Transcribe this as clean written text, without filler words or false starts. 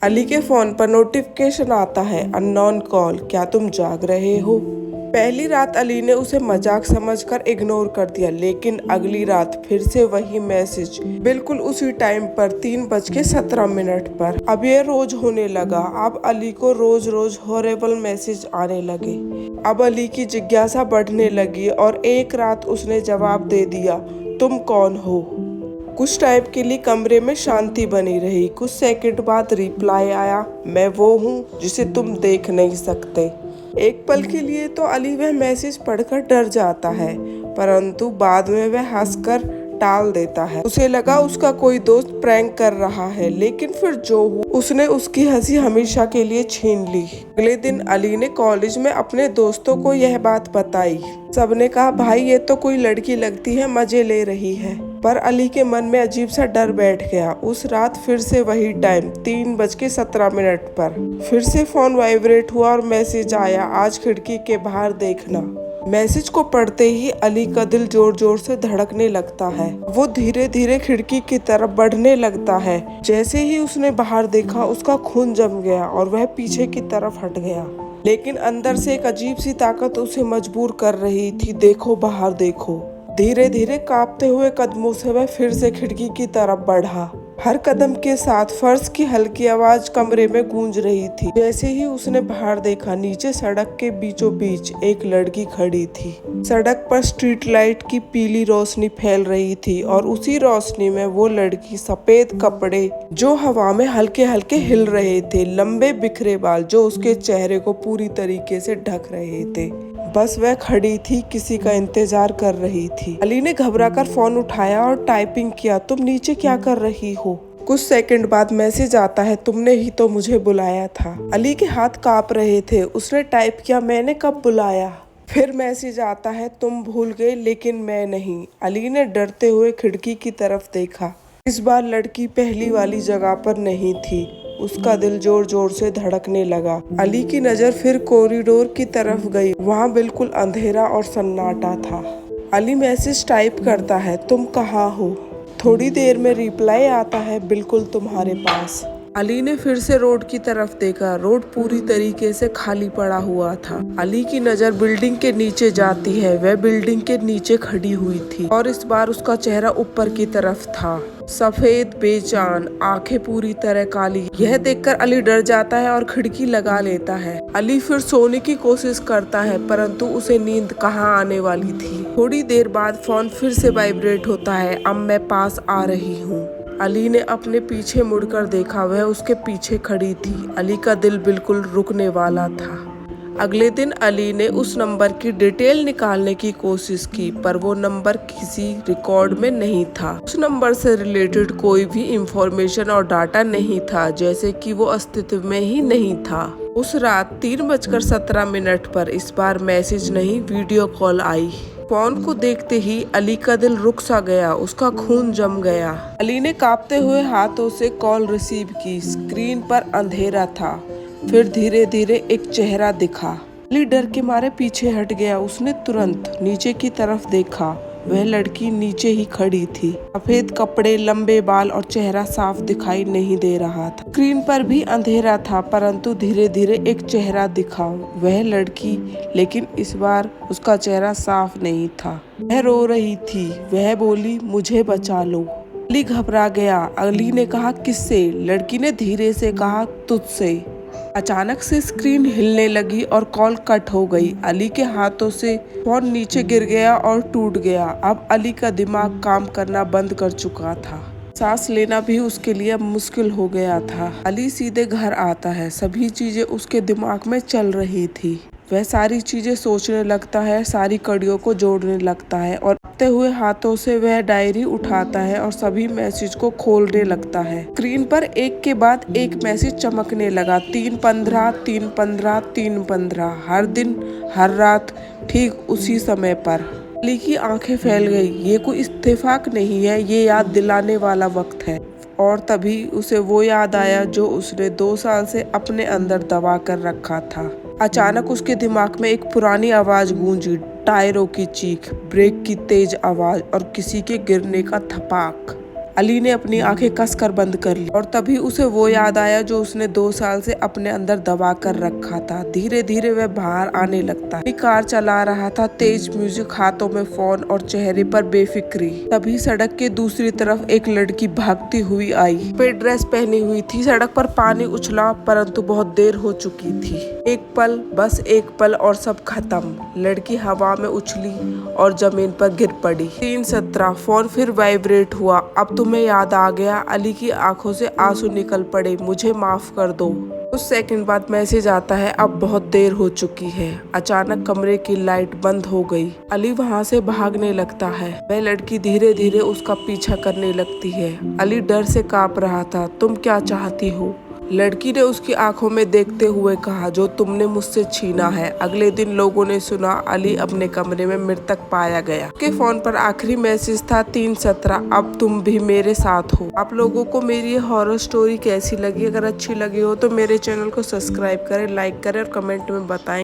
अली के फोन पर नोटिफिकेशन आता है, अननोन कॉल, क्या तुम जाग रहे हो। पहली रात अली ने उसे मजाक समझकर इग्नोर कर दिया, लेकिन अगली रात फिर से वही मैसेज, बिल्कुल उसी टाइम पर 3:17 पर। अब ये रोज होने लगा। अब अली को रोज रोज हॉरेबल मैसेज आने लगे। अब अली की जिज्ञासा बढ़ने लगी और एक रात उसने जवाब दे दिया, तुम कौन हो। कुछ टाइम के लिए कमरे में शांति बनी रही। कुछ सेकंड बाद रिप्लाई आया, मैं वो हूँ जिसे तुम देख नहीं सकते। एक पल के लिए तो अली वह मैसेज पढ़कर डर जाता है, परंतु बाद में वह हंसकर टाल देता है। उसे लगा उसका कोई दोस्त प्रैंक कर रहा है, लेकिन फिर जो हुआ उसने उसकी हंसी हमेशा के लिए छीन ली। अगले दिन अली ने कॉलेज में अपने दोस्तों को यह बात बताई। सबने कहा, भाई ये तो कोई लड़की लगती है, मजे ले रही है। पर अली के मन में अजीब सा डर बैठ गया। उस रात फिर से वही टाइम 3:17 पर फिर से फोन वाइब्रेट हुआ और मैसेज आया, आज खिड़की के बाहर देखना। मैसेज को पढ़ते ही अली का दिल जोर जोर से धड़कने लगता है। वो धीरे धीरे खिड़की की तरफ बढ़ने लगता है। जैसे ही उसने बाहर देखा उसका खून जम गया और वह पीछे की तरफ हट गया। लेकिन अंदर से एक अजीब सी ताकत उसे मजबूर कर रही थी, देखो बाहर देखो। धीरे धीरे कांपते हुए कदमों से वह फिर से खिड़की की तरफ बढ़ा। हर कदम के साथ फर्श की हल्की आवाज कमरे में गूंज रही थी। जैसे ही उसने बाहर देखा, नीचे सड़क के बीचों बीच एक लड़की खड़ी थी। सड़क पर स्ट्रीट लाइट की पीली रोशनी फैल रही थी और उसी रोशनी में वो लड़की, सफेद कपड़े जो हवा में हल्के हल्के हिल रहे थे, लंबे बिखरे बाल जो उसके चेहरे को पूरी तरीके से ढक रहे थे। बस वह खड़ी थी, किसी का इंतजार कर रही थी। अली ने घबराकर फोन उठाया और टाइपिंग किया, तुम नीचे क्या कर रही हो। कुछ सेकंड बाद मैसेज आता है, तुमने ही तो मुझे बुलाया था। अली के हाथ कांप रहे थे। उसने टाइप किया, मैंने कब बुलाया। फिर मैसेज आता है, तुम भूल गए लेकिन मैं नहीं। अली ने डरते हुए खिड़की की तरफ देखा। इस बार लड़की पहली वाली जगह पर नहीं थी। उसका दिल जोर जोर से धड़कने लगा। अली की नजर फिर कॉरिडोर की तरफ गई। वहाँ बिल्कुल अंधेरा और सन्नाटा था। अली मैसेज टाइप करता है, तुम कहाँ हो। थोड़ी देर में रिप्लाई आता है, बिल्कुल तुम्हारे पास। अली ने फिर से रोड की तरफ देखा। रोड पूरी तरीके से खाली पड़ा हुआ था। अली की नजर बिल्डिंग के नीचे जाती है। वह बिल्डिंग के नीचे खड़ी हुई थी और इस बार उसका चेहरा ऊपर की तरफ था। सफेद बेजान आंखें पूरी तरह काली। यह देखकर अली डर जाता है और खिड़की लगा लेता है। अली फिर सोने की कोशिश करता है, परंतु उसे नींद कहाँ आने वाली थी। थोड़ी देर बाद फोन फिर से वाइब्रेट होता है, अब मैं पास आ रही हूँ। अली ने अपने पीछे मुड़कर देखा। वह उसके पीछे खड़ी थी। अली का दिल बिल्कुल रुकने वाला था। अगले दिन अली ने उस नंबर की डिटेल निकालने की कोशिश की, पर वो नंबर किसी रिकॉर्ड में नहीं था। उस नंबर से रिलेटेड कोई भी इंफॉर्मेशन और डाटा नहीं था, जैसे कि वो अस्तित्व में ही नहीं था। उस रात 3:17 पर इस बार मैसेज नहीं, वीडियो कॉल आई। फोन को देखते ही अली का दिल रुक सा गया। उसका खून जम गया। अली ने कांपते हुए हाथों से कॉल रिसीव की। स्क्रीन पर अंधेरा था। फिर धीरे धीरे एक चेहरा दिखा। अली डर के मारे पीछे हट गया। उसने तुरंत नीचे की तरफ देखा। वह लड़की नीचे ही खड़ी थी। सफेद कपड़े, लंबे बाल और चेहरा साफ दिखाई नहीं दे रहा था। स्क्रीन पर भी अंधेरा था, परंतु धीरे धीरे एक चेहरा दिखा। वह लड़की, लेकिन इस बार उसका चेहरा साफ नहीं था। वह रो रही थी। वह बोली, मुझे बचा लो। अली घबरा गया। अली ने कहा, किससे। लड़की ने धीरे से कहा, तुझसे। अचानक से स्क्रीन हिलने लगी और कॉल कट हो गई। अली के हाथों से फोन नीचे गिर गया और टूट गया। अब अली का दिमाग काम करना बंद कर चुका था। सांस लेना भी उसके लिए अब मुश्किल हो गया था। अली सीधे घर आता है। सभी चीजें उसके दिमाग में चल रही थी। वह सारी चीजें सोचने लगता है, सारी कड़ियों को जोड़ने लगता है और कांपते हुए हाथों से वह डायरी उठाता है और सभी मैसेज को खोलने लगता है। स्क्रीन पर एक के बाद एक मैसेज चमकने लगा। 3:15, 3:15, 3:15। हर दिन, हर रात, ठीक उसी समय पर। अली की आंखें फैल गई। ये कोई इत्तेफाक नहीं है, ये याद दिलाने वाला वक्त है। और तभी उसे वो याद आया जो उसने 2 साल से अपने अंदर दबा कर रखा था। अचानक उसके दिमाग में एक पुरानी आवाज गूंजी, टायरों की चीख, ब्रेक की तेज आवाज और किसी के गिरने का थपाक। अली ने अपनी आंखें कसकर बंद कर ली और तभी उसे वो याद आया जो उसने 2 साल से अपने अंदर दबा कर रखा था। धीरे धीरे वह बाहर आने लगता है। कार चला रहा था, तेज म्यूजिक, हाथों में फोन और चेहरे पर बेफिक्री। तभी सड़क के दूसरी तरफ एक लड़की भागती हुई आई। सफेद ड्रेस पहनी हुई थी। सड़क पर पानी उछला परंतु बहुत देर हो चुकी थी। एक पल, बस एक पल और सब खत्म। लड़की हवा में उछली और जमीन पर गिर पड़ी। 3:17 फोन फिर वाइब्रेट हुआ। अब तुम्हें याद आ गया? अली की आंखों से आंसू निकल पड़े। मुझे माफ कर दो। कुछ सेकंड बाद मैसेज आता है, अब बहुत देर हो चुकी है। अचानक कमरे की लाइट बंद हो गई। अली वहां से भागने लगता है। वह लड़की धीरे धीरे उसका पीछा करने लगती है। अली डर से कांप रहा था। तुम क्या चाहती हो? लड़की ने उसकी आंखों में देखते हुए कहा, जो तुमने मुझसे छीना है। अगले दिन लोगों ने सुना अली अपने कमरे में मृतक पाया गया। उसके फोन पर आखिरी मैसेज था 3:17, अब तुम भी मेरे साथ हो। आप लोगों को मेरी ये हॉरर स्टोरी कैसी लगी? अगर अच्छी लगी हो तो मेरे चैनल को सब्सक्राइब करें, लाइक करें और कमेंट में बताएं।